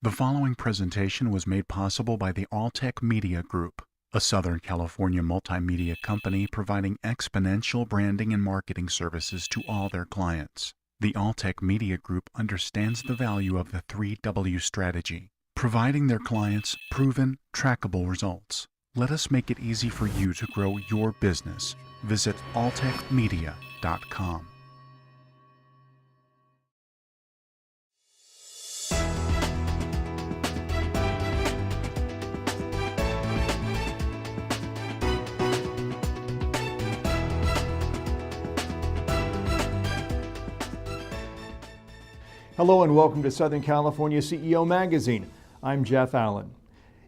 The following presentation was made possible by the Alltech Media Group, a Southern California multimedia company providing exponential branding and marketing services to all their clients. The Alltech Media Group understands the value of the 3W strategy, providing their clients proven, trackable results. Let us make it easy for you to grow your business. Visit alltechmedia.com. Hello and welcome to Southern California CEO Magazine. I'm Jeff Allen.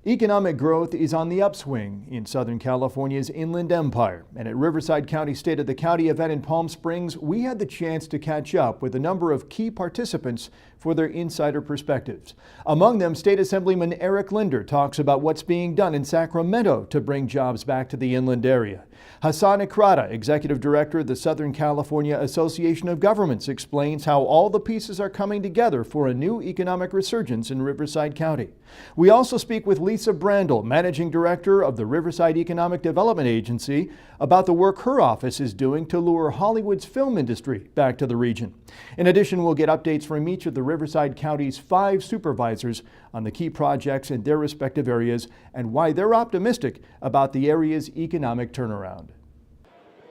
Economic growth is on the upswing in Southern California's Inland Empire, and at Riverside County State of the County event in Palm Springs, we had the chance to catch up with a number of key participants for their insider perspectives. Among them, State Assemblyman Eric Linder talks about what's being done in Sacramento to bring jobs back to the inland area. Hasan Ikhrata, Executive Director of the Southern California Association of Governments, explains how all the pieces are coming together for a new economic resurgence in Riverside County. We also speak with Lisa Brandel, Managing Director of the Riverside Economic Development Agency, about the work her office is doing to lure Hollywood's film industry back to the region. In addition, we'll get updates from each of the Riverside County's 5 supervisors on the key projects in their respective areas and why they're optimistic about the area's economic turnaround.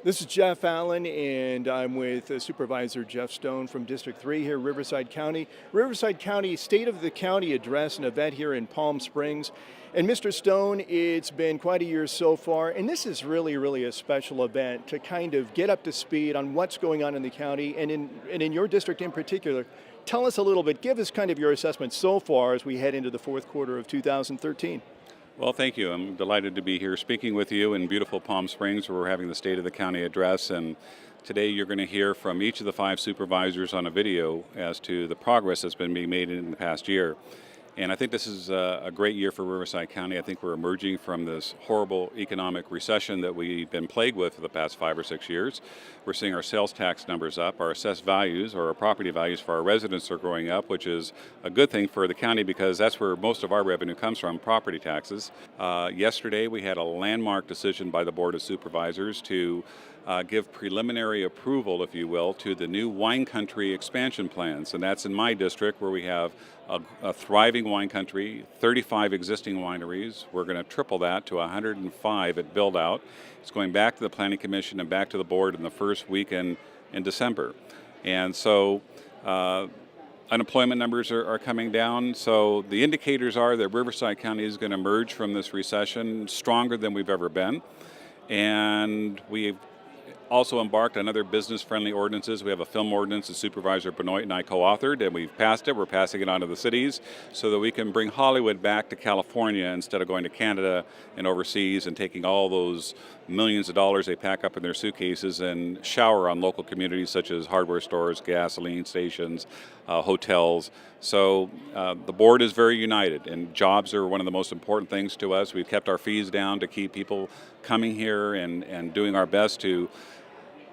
This is Jeff Allen, and I'm with Supervisor Jeff Stone from District 3 here, Riverside County. Riverside County State of the County address, an event here in Palm Springs. And Mr. Stone, it's been quite a year so far, and this is really a special event to kind of get up to speed on what's going on in the county and in your district in particular. Tell us a little bit, give us kind of your assessment so far as we head into the fourth quarter of 2013. Well, thank you. I'm delighted to be here speaking with you in beautiful Palm Springs, where we're having the State of the County address. And today you're going to hear from each of the 5 supervisors on a video as to the progress that's been being made in the past year. And I think this is a great year for Riverside County. I think we're emerging from this horrible economic recession that we've been plagued with for the past 5 or 6 years. We're seeing our sales tax numbers up, our assessed values or our property values for our residents are growing up, which is a good thing for the county because that's where most of our revenue comes from, property taxes. Yesterday we had a landmark decision by the Board of Supervisors to give preliminary approval, if you will, to the new wine country expansion plans. And that's in my district where we have a thriving wine country, 35 existing wineries. We're going to triple that to 105 at build out. It's going back to the Planning Commission and back to the board in the first weekend in December. And so unemployment numbers are coming down. So the indicators are that Riverside County is going to emerge from this recession stronger than we've ever been. And we've also embarked on other business-friendly ordinances. We have a film ordinance that Supervisor Binoy and I co-authored, and we've passed it. We're passing it on to the cities so that we can bring Hollywood back to California instead of going to Canada and overseas and taking all those millions of dollars they pack up in their suitcases and shower on local communities such as hardware stores, gasoline stations, hotels. So the board is very united, and jobs are one of the most important things to us. We've kept our fees down to keep people coming here and doing our best to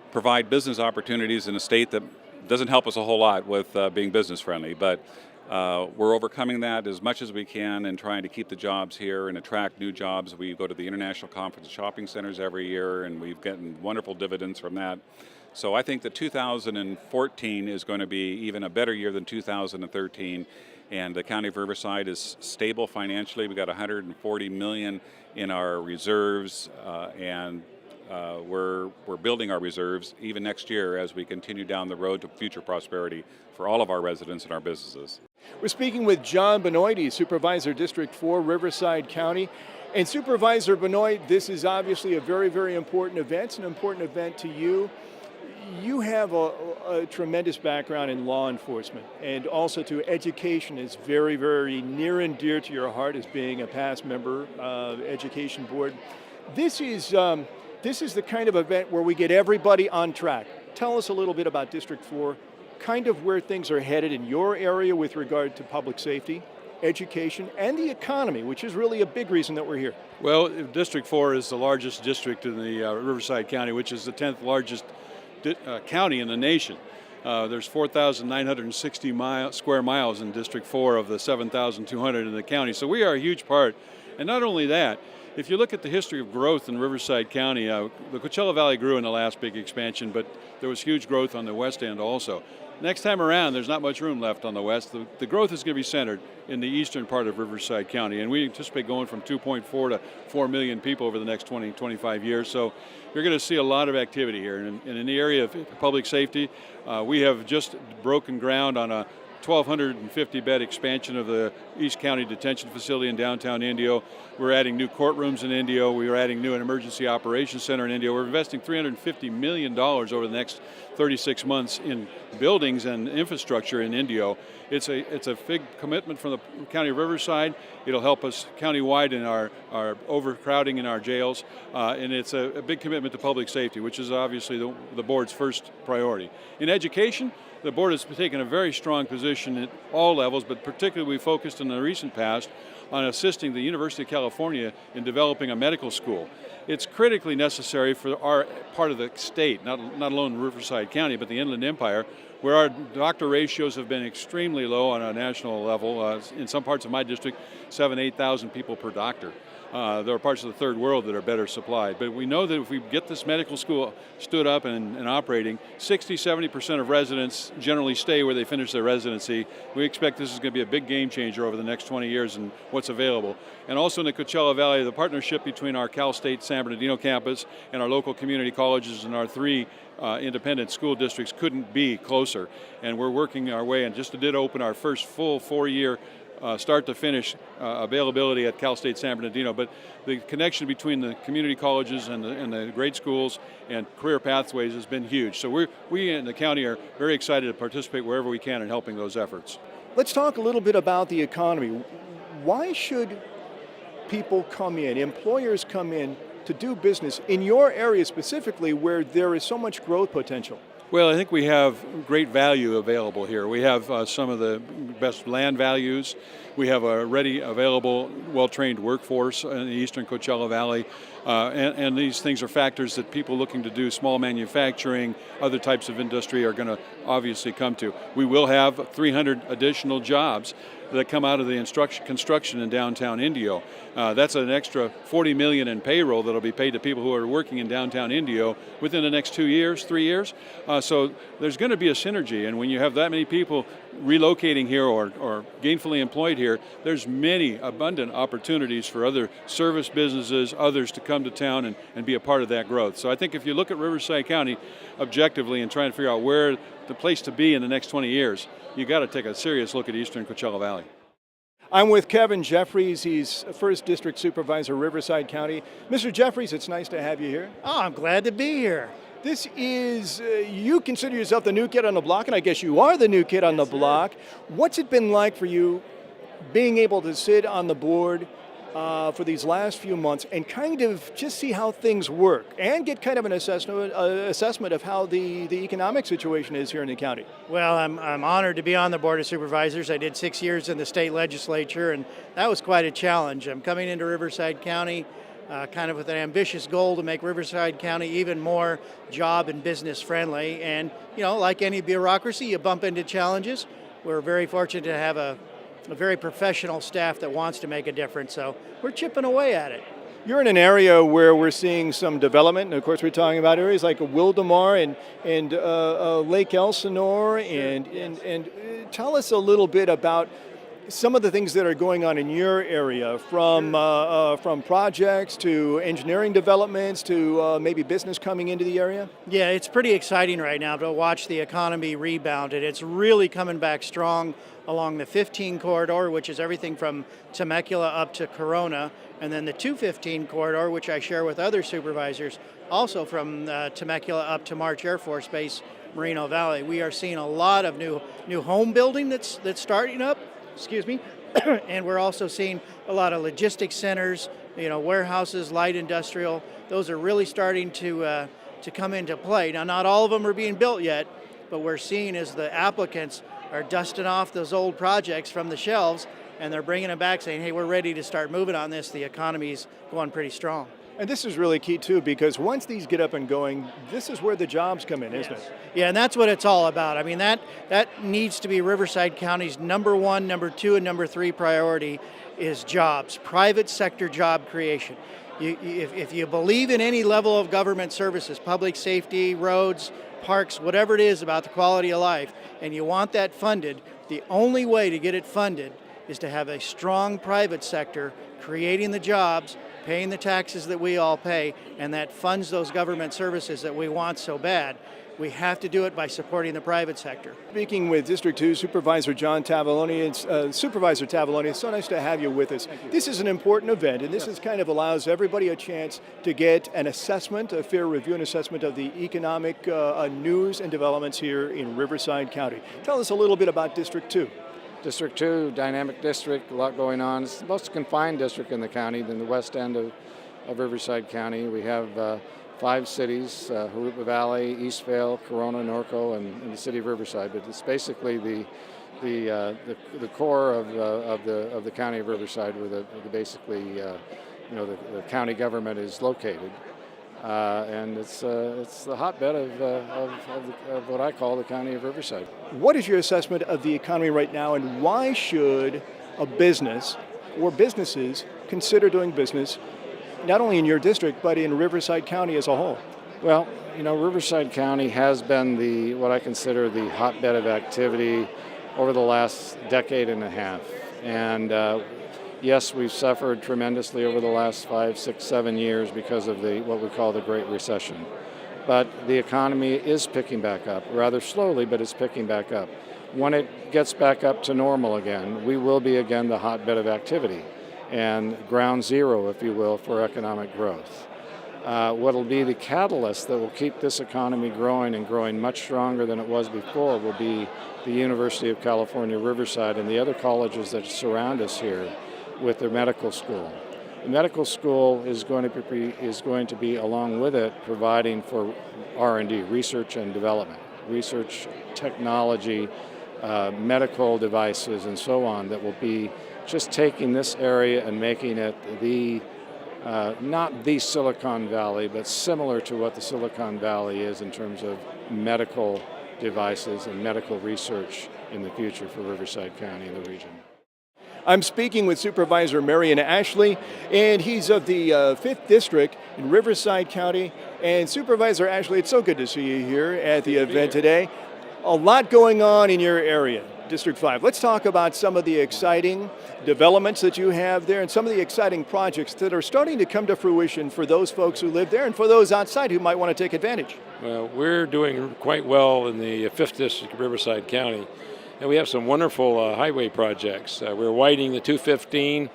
provide business opportunities in a state that doesn't help us a whole lot with being business friendly, but we're overcoming that as much as we can and trying to keep the jobs here and attract new jobs. We go to the International Conference Shopping Centers every year, and we've gotten wonderful dividends from that. So I think that 2014 is going to be even a better year than 2013, and the County of Riverside is stable financially. We've got $140 million in our reserves, and we're building our reserves even next year as we continue down the road to future prosperity for all of our residents and our businesses. We're speaking with John Binoy, Supervisor District 4, Riverside County. And Supervisor Binoy, this is obviously a very important event. It's an important event to you. You have a tremendous background in law enforcement, and also to education is very near and dear to your heart as being a past member of the Education Board. This is the kind of event where we get everybody on track. Tell us a little bit about District 4, kind of where things are headed in your area with regard to public safety, education, and the economy, which is really a big reason that we're here. Well, District 4 is the largest district in the Riverside County, which is the 10th largest county in the nation. There's 4,960 square miles in District 4 of the 7,200 in the county. So we are a huge part. And not only that, if you look at the history of growth in Riverside County, the Coachella Valley grew in the last big expansion, but there was huge growth on the west end also. Next time around, there's not much room left on the west. The growth is going to be centered in the eastern part of Riverside County, and we anticipate going from 2.4 to 4 million people over the next 20, 25 years. So you're going to see a lot of activity here. And in the area of public safety, we have just broken ground on a 1,250 bed expansion of the East County Detention Facility in downtown Indio. We're adding new courtrooms in Indio. We are adding new an emergency operations center in Indio. We're investing $350 million over the next 36 months in buildings and infrastructure in Indio. It's a big commitment from the County of Riverside. It'll help us countywide in our overcrowding in our jails, and it's a big commitment to public safety, which is obviously the board's first priority. In education, the board has taken a very strong position at all levels, but particularly we focused in the recent past on assisting the University of California in developing a medical school. It's critically necessary for our part of the state, not alone Riverside County, but the Inland Empire, where our doctor ratios have been extremely low on a national level. In some parts of my district, 7,000 to 8,000 people per doctor. There are parts of the third world that are better supplied. But we know that if we get this medical school stood up and operating, 60-70% of residents generally stay where they finish their residency. We expect this is going to be a big game changer over the next 20 years in what's available. And also in the Coachella Valley, the partnership between our Cal State San Bernardino campus and our local community colleges and our three independent school districts couldn't be closer. And we're working our way and just did open our first full 4-year start to finish availability at Cal State San Bernardino, but the connection between the community colleges and the grade schools and career pathways has been huge. So we in the county are very excited to participate wherever we can in helping those efforts. Let's talk a little bit about the economy. Why should people come in, employers come in to do business in your area specifically where there is so much growth potential? Well, I think we have great value available here. We have some of the best land values. We have a ready, available, well-trained workforce in the eastern Coachella Valley. And these things are factors that people looking to do small manufacturing, other types of industry are going to obviously come to. We will have 300 additional jobs that come out of the construction in downtown Indio. That's an extra $40 million in payroll that'll be paid to people who are working in downtown Indio within the next 2 years, 3 years. So there's going to be a synergy, and when you have that many people relocating here or gainfully employed here, there's many abundant opportunities for other service businesses, others to come to town and be a part of that growth. So I think if you look at Riverside County objectively and try and figure out where the place to be in the next 20 years, you got to take a serious look at eastern Coachella Valley. I'm with Kevin Jeffries. He's First District Supervisor, Riverside County. Mr. Jeffries, it's nice to have you here. Oh, I'm glad to be here. This is, you consider yourself the new kid on the block, and I guess you are the new kid on the block. What's it been like for you being able to sit on the board for these last few months and kind of just see how things work and get kind of an assessment of how the economic situation is here in the county? Well, I'm honored to be on the Board of Supervisors. I did 6 years in the state legislature, and that was quite a challenge. I'm coming into Riverside County kind of with an ambitious goal to make Riverside County even more job and business friendly. And, you know, like any bureaucracy, you bump into challenges. We're very fortunate to have a very professional staff that wants to make a difference, so we're chipping away at it. You're in an area where we're seeing some development, and of course we're talking about areas like Wildemar and Lake Elsinore, and tell us a little bit about some of the things that are going on in your area, from projects to engineering developments to maybe business coming into the area? Yeah, it's pretty exciting right now to watch the economy rebound, and it's really coming back strong along the 15 corridor, which is everything from Temecula up to Corona, and then the 215 corridor, which I share with other supervisors, also from Temecula up to March Air Force Base, Moreno Valley. We are seeing a lot of new home building that's starting up, and we're also seeing a lot of logistics centers, warehouses, light industrial. Those are really starting to come into play. Now, not all of them are being built yet, but we're seeing as the applicants are dusting off those old projects from the shelves, and they're bringing them back saying, hey, we're ready to start moving on this. The economy's going pretty strong. And this is really key too, because once these get up and going, this is where the jobs come in, isn't it? Yeah, and that's what it's all about. I mean, that needs to be Riverside County's number one, number two, and number three priority is jobs, private sector job creation. If you believe in any level of government services, public safety, roads, parks, whatever it is about the quality of life, and you want that funded, the only way to get it funded is to have a strong private sector creating the jobs, paying the taxes that we all pay, and that funds those government services that we want so bad. We have to do it by supporting the private sector. Speaking with District 2 Supervisor John Tavoloni, Supervisor Tavoloni, it's so nice to have you with us. This is an important event, and this is kind of allows everybody a chance to get an assessment, a fair review and assessment of the economic news and developments here in Riverside County. Tell us a little bit about District 2. District 2, dynamic district, a lot going on. It's the most confined district in the county than the west end of Riverside County. We have 5 cities, Harupa Valley, Eastvale, Corona, Norco, and the city of Riverside. But it's basically the core of the county of Riverside, where the county government is located. And it's the hotbed of what I call the county of Riverside. What is your assessment of the economy right now, and why should a business or businesses consider doing business not only in your district but in Riverside County as a whole? Well, Riverside County has been what I consider the hotbed of activity over the last decade and a half. And yes, we've suffered tremendously over the last 5, 6, 7 years because of what we call the Great Recession. But the economy is picking back up, rather slowly, but it's picking back up. When it gets back up to normal again, we will be again the hotbed of activity and ground zero, if you will, for economic growth. What will be the catalyst that will keep this economy growing and growing much stronger than it was before will be the University of California, Riverside, and the other colleges that surround us here with their medical school. The medical school is going to be along with it providing for R&D, research and development, research, technology, medical devices, and so on, that will be just taking this area and making it not the Silicon Valley, but similar to what the Silicon Valley is in terms of medical devices and medical research in the future for Riverside County and the region. I'm speaking with Supervisor Marion Ashley, and he's of the 5th District in Riverside County. And Supervisor Ashley, it's so good to see you here at the event today. A lot going on in your area, District 5. Let's talk about some of the exciting developments that you have there and some of the exciting projects that are starting to come to fruition for those folks who live there and for those outside who might want to take advantage. Well, we're doing quite well in the 5th District of Riverside County. And we have some wonderful highway projects. We're widening the 215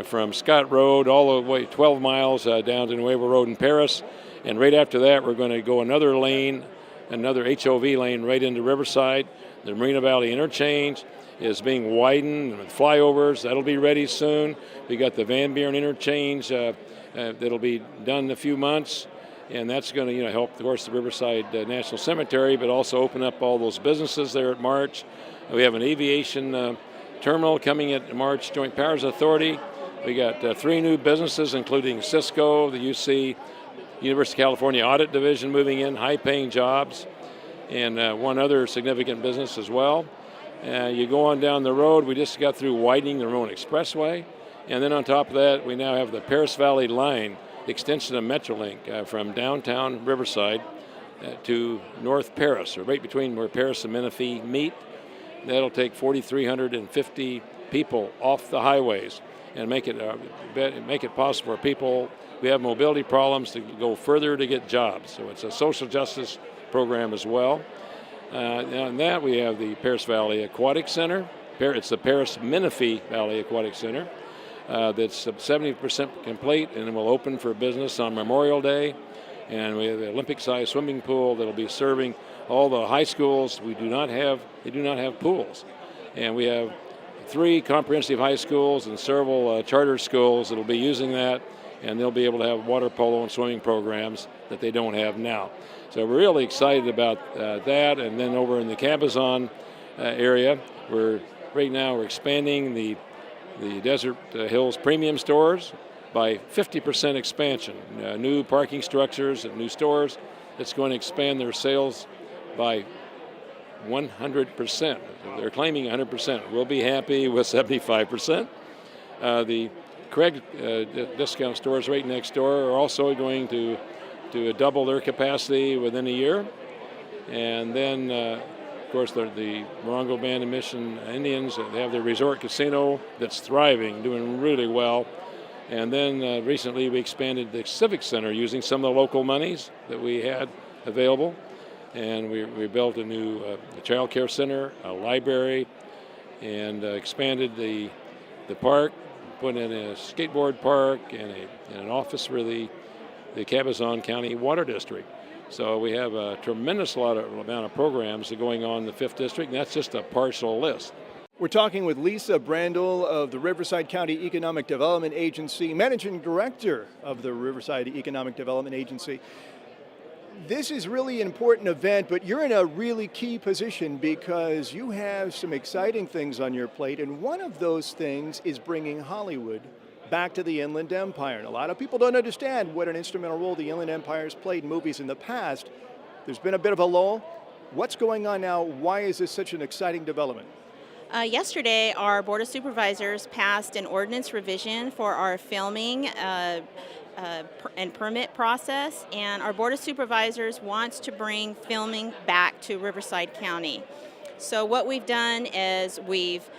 from Scott Road all the way 12 miles down to Nuevo Road in Paris. And right after that, we're going to go another lane, another HOV lane right into Riverside. The Marina Valley Interchange is being widened with flyovers. That'll be ready soon. We got the Van Buren Interchange that'll be done in a few months. And that's going to help, of course, the Riverside National Cemetery, but also open up all those businesses there at March. We have an aviation terminal coming at March Joint Powers Authority. We got 3 new businesses, including Cisco, the UC, University of California Audit Division moving in, high-paying jobs, and 1 other significant business as well. You go on down the road, we just got through widening the Ramon Expressway, and then on top of that, we now have the Paris Valley Line, the extension of Metrolink from downtown Riverside to North Paris, or right between where Paris and Menifee meet. That'll take 4,350 people off the highways and make it possible for people who have mobility problems to go further to get jobs. So it's a social justice program as well. On that, we have the Paris Valley Aquatic Center. It's the Paris Menifee Valley Aquatic Center. That's 70% complete, and it will open for business on Memorial Day. And we have the Olympic-sized swimming pool that'll be serving all the high schools. They do not have pools. And we have 3 comprehensive high schools and several charter schools that'll be using that, and they'll be able to have water polo and swimming programs that they don't have now. So we're really excited about that. And then over in the Cabazon area, right now we're expanding the Desert Hills premium stores. by 50% expansion, new parking structures and new stores. It's going to expand their sales by 100%. They're claiming 100%. We'll be happy with 75%. The Craig discount stores right next door are also going to double their capacity within a year. And then, of course, the Morongo Band and Mission Indians, they have their resort casino that's thriving, doing really well. And then recently we expanded the Civic Center using some of the local monies that we had available. And we built a new child care center, a library, and expanded the park, put in a skateboard park and an office for the Cabazon County Water District. So we have a tremendous amount of programs going on in the 5th District, and that's just a partial list. We're talking with Lisa Brandel of the Riverside County Economic Development Agency, Managing Director of the Riverside Economic Development Agency. This is really an important event, but you're in a really key position because you have some exciting things on your plate, and one of those things is bringing Hollywood back to the Inland Empire. And a lot of people don't understand what an instrumental role the Inland Empire has played in movies in the past. There's been a bit of a lull. What's going on now? Why is this such an exciting development? Yesterday, our Board of Supervisors passed an ordinance revision for our filming and permit process, and our Board of Supervisors wants to bring filming back to Riverside County. So what we've done is we've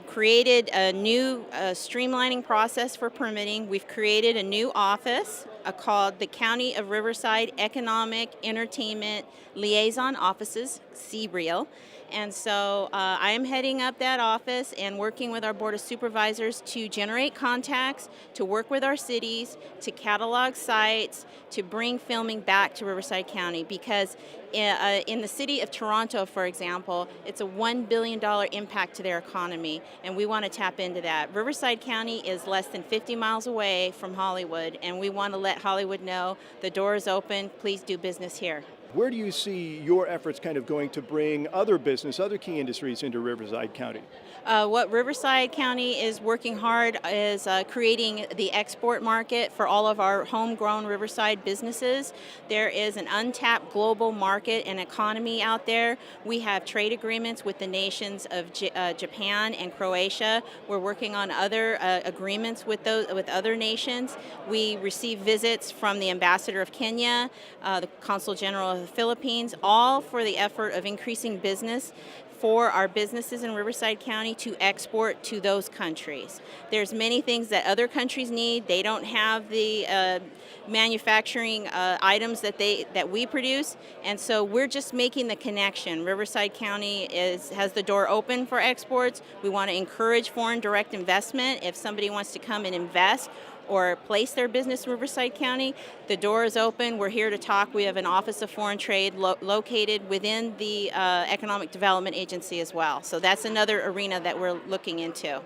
created a new streamlining process for permitting. We've created a new office called the County of Riverside Economic Entertainment Liaison Offices, CREAL. And so I am heading up that office and working with our Board of Supervisors to generate contacts, to work with our cities, to catalog sites, to bring filming back to Riverside County. Because in the city of Toronto, for example, it's a $1 billion impact to their economy, and we want to tap into that. Riverside County is less than 50 miles away from Hollywood, and we want to let Hollywood know the door is open, please do business here. Where do you see your efforts kind of going to bring other business, other key industries into Riverside County? What Riverside County is working hard is creating the export market for all of our homegrown Riverside businesses. There is an untapped global market and economy out there. We have trade agreements with the nations of Japan and Croatia. We're working on other agreements with other nations. We receive visits from the Ambassador of Kenya, the Consul General of the Philippines, all for the effort of increasing business for our businesses in Riverside County to export to those countries. There's many things that other countries need. They don't have the manufacturing items that we produce, and so we're just making the connection. Riverside County has the door open for exports. We want to encourage foreign direct investment. If somebody wants to come and invest or place their business in Riverside County, the door is open. We're here to talk. We have an Office of Foreign Trade located within the Economic Development Agency as well. So that's another arena that we're looking into.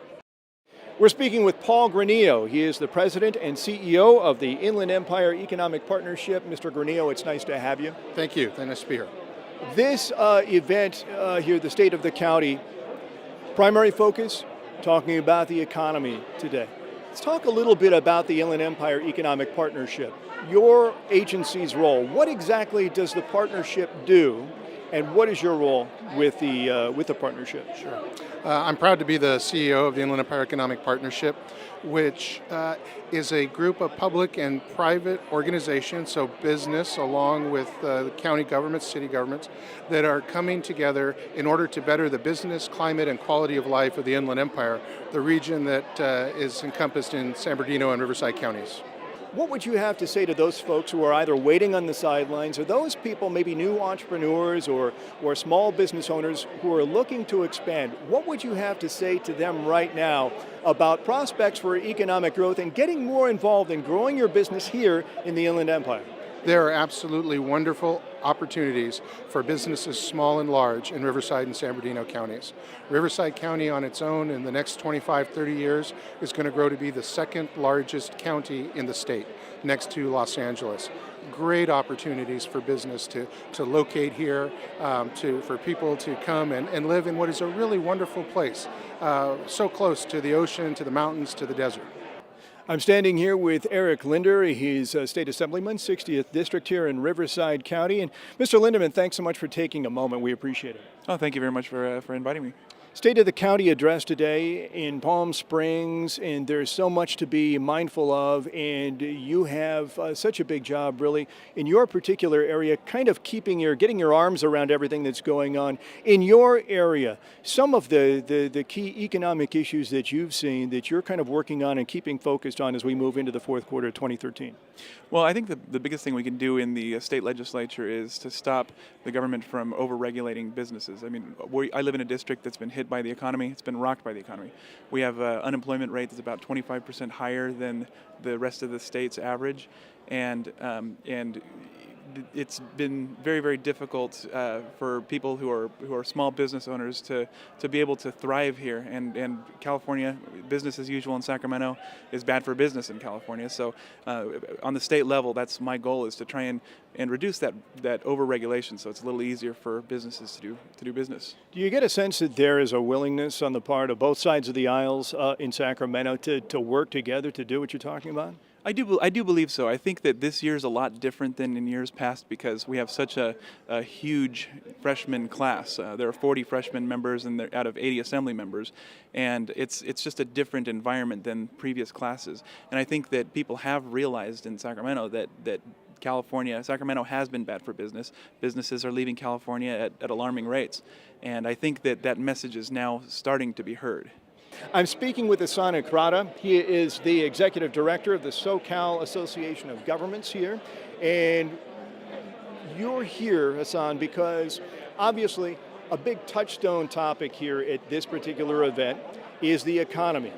We're speaking with Paul Greaney. He is the president and CEO of the Inland Empire Economic Partnership. Mr. Greaney, it's nice to have you. Thank you. Nice to be here. This event here at the State of the County, primary focus, talking about the economy today. Let's talk a little bit about the Inland Empire Economic Partnership. Your agency's role. What exactly does the partnership do, and what is your role with the partnership? Sure. I'm proud to be the CEO of the Inland Empire Economic Partnership, which is a group of public and private organizations, so business along with the county governments, city governments, that are coming together in order to better the business, climate, and quality of life of the Inland Empire, the region that is encompassed in San Bernardino and Riverside counties. What would you have to say to those folks who are either waiting on the sidelines, or those people, maybe new entrepreneurs or small business owners who are looking to expand? What would you have to say to them right now about prospects for economic growth and getting more involved in growing your business here in the Inland Empire? There are absolutely wonderful opportunities for businesses small and large in Riverside and San Bernardino counties. Riverside County on its own in the next 25, 30 years is going to grow to be the second largest county in the state, next to Los Angeles. Great opportunities for business to locate here, for people to come and live in what is a really wonderful place, so close to the ocean, to the mountains, to the desert. I'm standing here with Eric Linder. He's a state assemblyman, 60th district here in Riverside County. And Mr. Linderman, thanks so much for taking a moment. We appreciate it. Oh, thank you very much for inviting me. State of the County address today in Palm Springs, and there's so much to be mindful of, and you have such a big job really in your particular area, kind of getting your arms around everything that's going on in your area. Some of the key economic issues that you've seen that you're kind of working on and keeping focused on as we move into the fourth quarter of 2013. Well, I think the biggest thing we can do in the state legislature is to stop the government from over-regulating businesses. I mean, I live in a district that's been hit by the economy. It's been rocked by the economy. We have an unemployment rate that's about 25% higher than the rest of the state's average, and it's been very, very difficult for people who are small business owners to be able to thrive here. And California, business as usual in Sacramento is bad for business in California. So on the state level, that's my goal, is to try and reduce that over-regulation so it's a little easier for businesses to do business. Do you get a sense that there is a willingness on the part of both sides of the aisles in Sacramento to work together to do what you're talking about? I do believe so. I think that this year is a lot different than in years past because we have such a huge freshman class. There are 40 freshman members and they're out of 80 assembly members, and it's just a different environment than previous classes. And I think that people have realized in Sacramento that Sacramento has been bad for business. Businesses are leaving California at alarming rates, and I think that message is now starting to be heard. I'm speaking with Hasan Ikhrata. He is the executive director of the SoCal Association of Governments here. And you're here, Hasan, because obviously a big touchstone topic here at this particular event is the economy.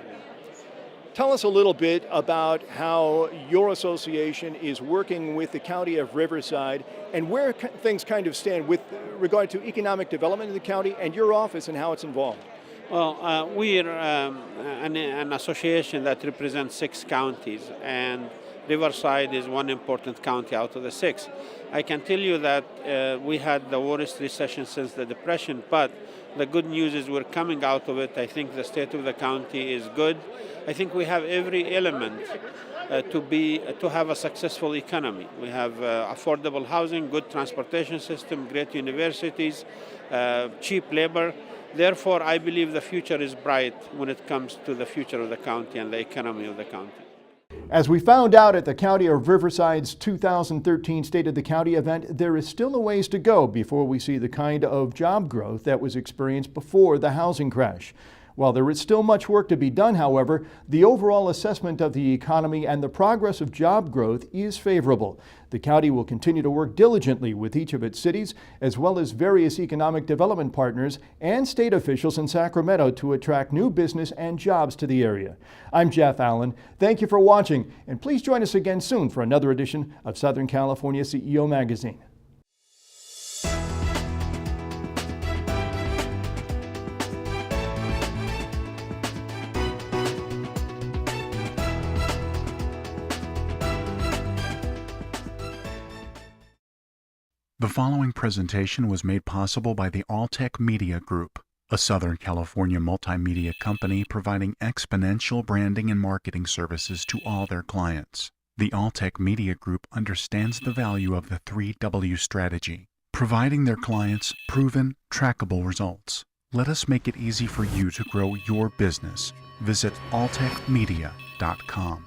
Tell us a little bit about how your association is working with the County of Riverside and where things kind of stand with regard to economic development in the county and your office and how it's involved. Well, we're an association that represents 6 counties, and Riverside is one important county out of the 6. I can tell you that we had the worst recession since the Depression, but the good news is we're coming out of it. I think the state of the county is good. I think we have every element to have a successful economy. We have affordable housing, good transportation system, great universities, cheap labor. Therefore, I believe the future is bright when it comes to the future of the county and the economy of the county. As we found out at the County of Riverside's 2013 State of the County event, there is still a ways to go before we see the kind of job growth that was experienced before the housing crash. While there is still much work to be done, however, the overall assessment of the economy and the progress of job growth is favorable. The county will continue to work diligently with each of its cities, as well as various economic development partners and state officials in Sacramento to attract new business and jobs to the area. I'm Jeff Allen. Thank you for watching, and please join us again soon for another edition of Southern California CEO Magazine. The following presentation was made possible by the Alltech Media Group, a Southern California multimedia company providing exponential branding and marketing services to all their clients. The Alltech Media Group understands the value of the 3W strategy, providing their clients proven, trackable results. Let us make it easy for you to grow your business. Visit alltechmedia.com.